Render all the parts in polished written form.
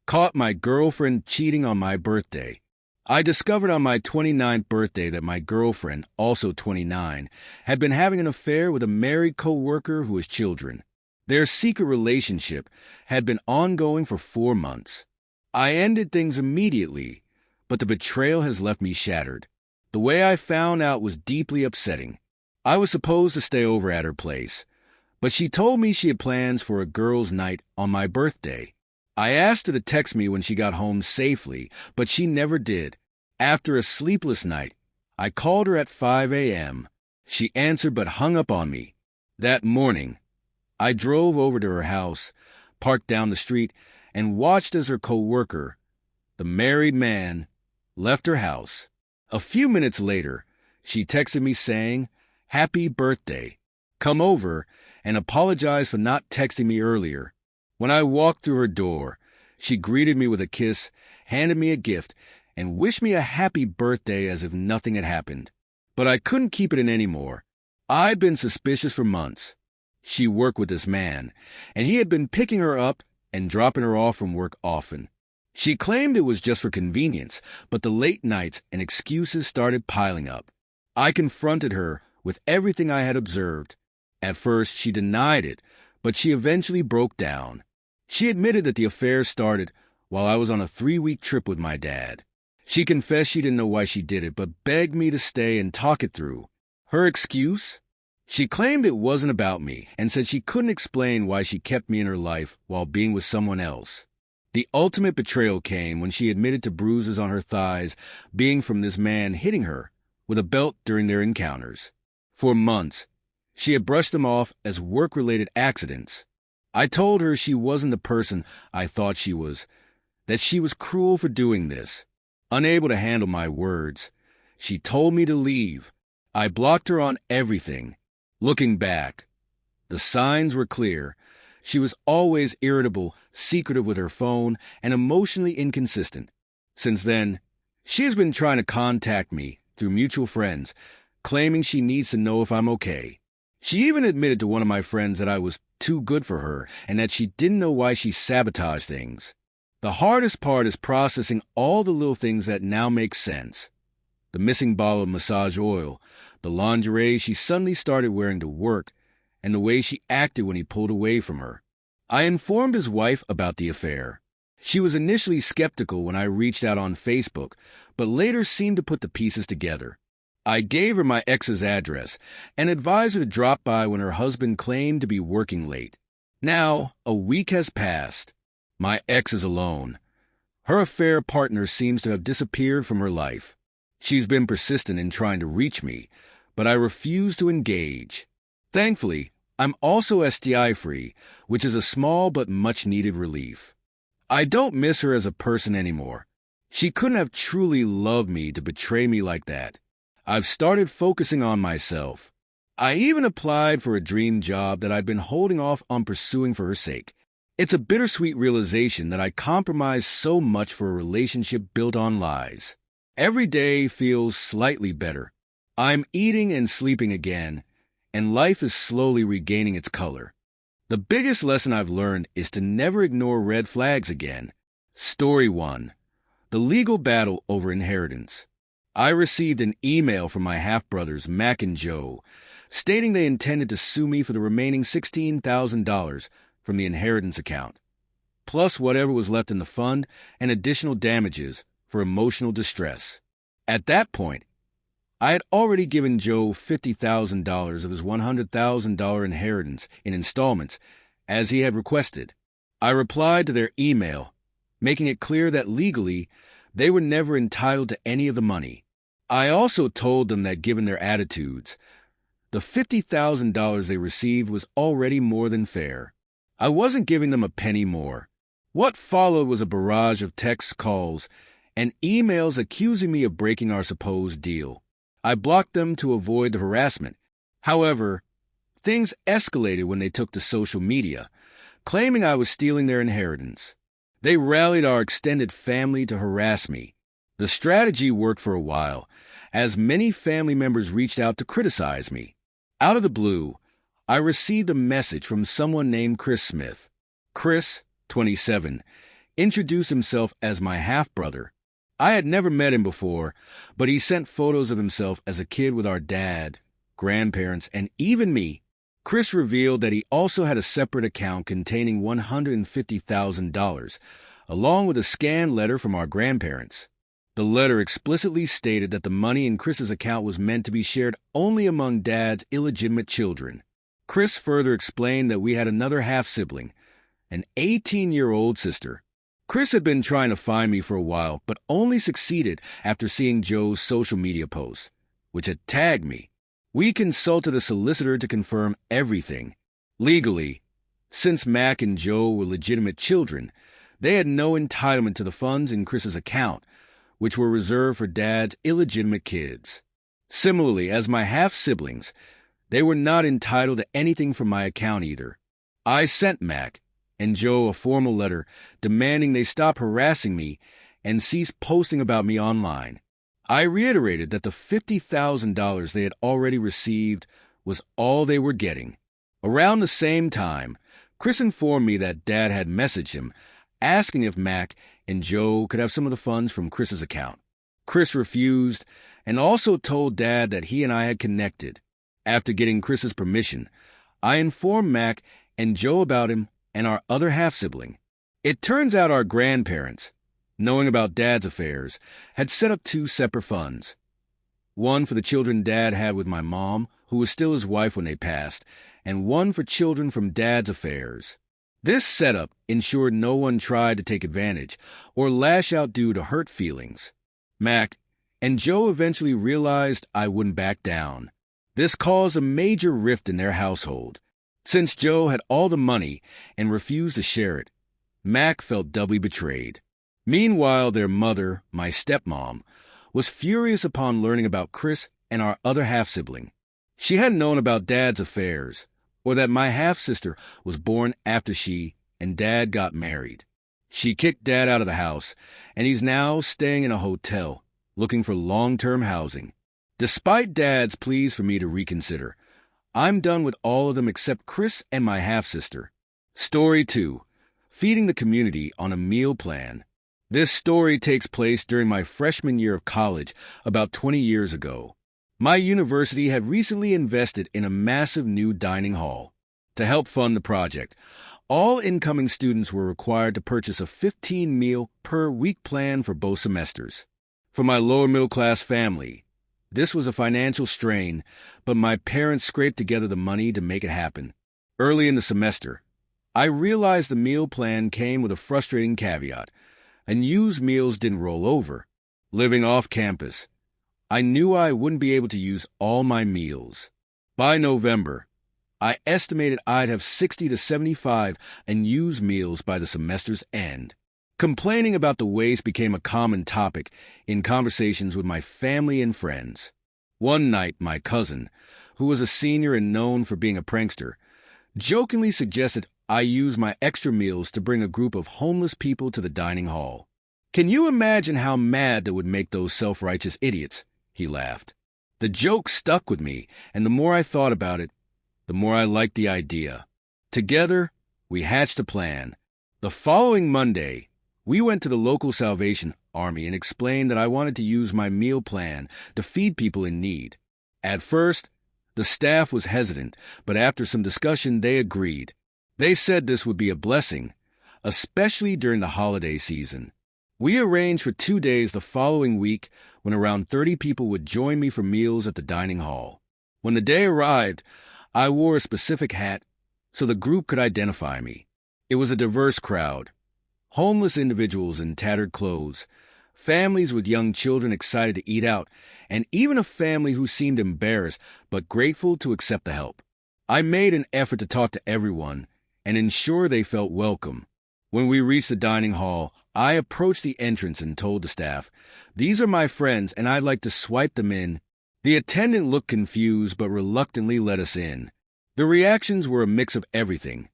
Caught my girlfriend cheating on my birthday. I discovered on my 29th birthday that my girlfriend, also 29, had been having an affair with a married co-worker who has children. Their secret relationship had been ongoing for 4 months. I ended things immediately, but the betrayal has left me shattered. The way I found out was deeply upsetting. I was supposed to stay over at her place, but she told me she had plans for a girls' night on my birthday. I asked her to text me when she got home safely, but she never did. After a sleepless night, I called her at 5 a.m. She answered but hung up on me. That morning, I drove over to her house, parked down the street, and watched as her co-worker, the married man, left her house. A few minutes later, she texted me saying, "Happy birthday. Come over," and apologized for not texting me earlier. When I walked through her door, she greeted me with a kiss, handed me a gift, and wished me a happy birthday as if nothing had happened. But I couldn't keep it in anymore. I'd been suspicious for months. She worked with this man, and he had been picking her up and dropping her off from work often. She claimed it was just for convenience, but the late nights and excuses started piling up. I confronted her with everything I had observed. At first, she denied it, but she eventually broke down. She admitted that the affair started while I was on a 3-week trip with my dad. She confessed she didn't know why she did it, but begged me to stay and talk it through. Her excuse? She claimed it wasn't about me and said she couldn't explain why she kept me in her life while being with someone else. The ultimate betrayal came when she admitted to bruises on her thighs being from this man hitting her with a belt during their encounters. For months, she had brushed them off as work-related accidents. I told her she wasn't the person I thought she was, that she was cruel for doing this. Unable to handle my words, she told me to leave. I blocked her on everything. Looking back, the signs were clear. She was always irritable, secretive with her phone, and emotionally inconsistent. Since then, she has been trying to contact me through mutual friends, claiming she needs to know if I'm okay. She even admitted to one of my friends that I was too good for her and that she didn't know why she sabotaged things. The hardest part is processing all the little things that now make sense. The missing bottle of massage oil, the lingerie she suddenly started wearing to work, and the way she acted when he pulled away from her. I informed his wife about the affair. She was initially skeptical when I reached out on Facebook, but later seemed to put the pieces together. I gave her my ex's address and advised her to drop by when her husband claimed to be working late. Now, a week has passed. My ex is alone. Her affair partner seems to have disappeared from her life. She's been persistent in trying to reach me, but I refuse to engage. Thankfully, I'm also STI-free, which is a small but much-needed relief. I don't miss her as a person anymore. She couldn't have truly loved me to betray me like that. I've started focusing on myself. I even applied for a dream job that I've been holding off on pursuing for her sake. It's a bittersweet realization that I compromised so much for a relationship built on lies. Every day feels slightly better. I'm eating and sleeping again, and life is slowly regaining its color. The biggest lesson I've learned is to never ignore red flags again. Story 1. The legal battle over inheritance. I received an email from my half-brothers, Mac and Joe, stating they intended to sue me for the remaining $16,000 from the inheritance account, plus whatever was left in the fund and additional damages for emotional distress. At that point, I had already given Joe $50,000 of his $100,000 inheritance in installments, as he had requested. I replied to their email, making it clear that legally they were never entitled to any of the money. I also told them that given their attitudes, the $50,000 they received was already more than fair. I wasn't giving them a penny more. What followed was a barrage of text calls and emails accusing me of breaking our supposed deal. I blocked them to avoid the harassment. However, things escalated when they took to social media, claiming I was stealing their inheritance. They rallied our extended family to harass me. The strategy worked for a while, as many family members reached out to criticize me. Out of the blue, I received a message from someone named Chris Smith. Chris, 27, introduced himself as my half-brother. I had never met him before, but he sent photos of himself as a kid with our dad, grandparents, and even me. Chris revealed that he also had a separate account containing $150,000, along with a scanned letter from our grandparents. The letter explicitly stated that the money in Chris's account was meant to be shared only among Dad's illegitimate children. Chris further explained that we had another half-sibling, an 18-year-old sister. Chris had been trying to find me for a while, but only succeeded after seeing Joe's social media posts, which had tagged me. We consulted a solicitor to confirm everything. Legally, since Mac and Joe were legitimate children, they had no entitlement to the funds in Chris's account, which were reserved for Dad's illegitimate kids. Similarly, as my half-siblings, they were not entitled to anything from my account either. I sent Mac and Joe a formal letter demanding they stop harassing me and cease posting about me online. I reiterated that the $50,000 they had already received was all they were getting. Around the same time, Chris informed me that Dad had messaged him, asking if Mac and Joe could have some of the funds from Chris's account. Chris refused and also told Dad that he and I had connected. After getting Chris's permission, I informed Mac and Joe about him and our other half-sibling. It turns out our grandparents, knowing about Dad's affairs, had set up two separate funds. One for the children Dad had with my mom, who was still his wife when they passed, and one for children from Dad's affairs. This setup ensured no one tried to take advantage or lash out due to hurt feelings. Mac and Joe eventually realized I wouldn't back down. This caused a major rift in their household. Since Joe had all the money and refused to share it, Mac felt doubly betrayed. Meanwhile, their mother, my stepmom, was furious upon learning about Chris and our other half-sibling. She hadn't known about Dad's affairs, or that my half-sister was born after she and Dad got married. She kicked Dad out of the house, and he's now staying in a hotel, looking for long-term housing. Despite Dad's pleas for me to reconsider, I'm done with all of them except Chris and my half-sister. Story 2. Feeding the community on a meal plan. This story takes place during my freshman year of college, about 20 years ago. My university had recently invested in a massive new dining hall. To help fund the project, all incoming students were required to purchase a 15-meal per week plan for both semesters. For my lower middle-class family, this was a financial strain, but my parents scraped together the money to make it happen. Early in the semester, I realized the meal plan came with a frustrating caveat. Unused meals didn't roll over. Living off campus, I knew I wouldn't be able to use all my meals. By November, I estimated I'd have 60 to 75 unused meals by the semester's end. Complaining about the waste became a common topic in conversations with my family and friends. One night, my cousin, who was a senior and known for being a prankster, jokingly suggested I use my extra meals to bring a group of homeless people to the dining hall. Can you imagine how mad that would make those self-righteous idiots? He laughed. The joke stuck with me, and the more I thought about it, the more I liked the idea. Together, we hatched a plan. The following Monday, we went to the local Salvation Army and explained that I wanted to use my meal plan to feed people in need. At first, the staff was hesitant, but after some discussion, they agreed. They said this would be a blessing, especially during the holiday season. We arranged for 2 days the following week when around 30 people would join me for meals at the dining hall. When the day arrived, I wore a specific hat so the group could identify me. It was a diverse crowd. Homeless individuals in tattered clothes, families with young children excited to eat out, and even a family who seemed embarrassed but grateful to accept the help. I made an effort to talk to everyone and ensure they felt welcome. When we reached the dining hall, I approached the entrance and told the staff, "These are my friends, and I'd like to swipe them in." The attendant looked confused but reluctantly let us in. The reactions were a mix of everything: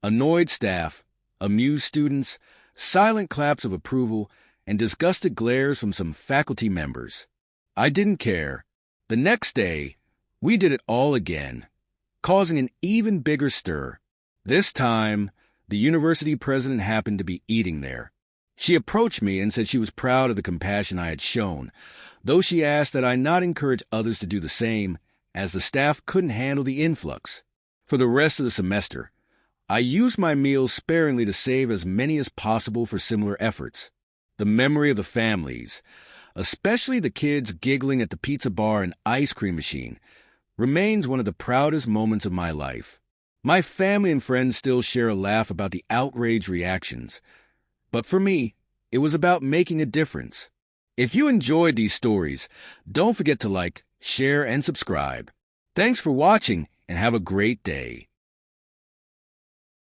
annoyed staff, amused students, silent claps of approval, and disgusted glares from some faculty members. I didn't care. The next day, we did it all again, causing an even bigger stir. This time, the university president happened to be eating there. She approached me and said she was proud of the compassion I had shown, though she asked that I not encourage others to do the same, as the staff couldn't handle the influx. For the rest of the semester, I used my meals sparingly to save as many as possible for similar efforts. The memory of the families, especially the kids giggling at the pizza bar and ice cream machine, remains one of the proudest moments of my life. My family and friends still share a laugh about the outraged reactions, but for me, it was about making a difference. If you enjoyed these stories, don't forget to like, share, and subscribe. Thanks for watching, and have a great day.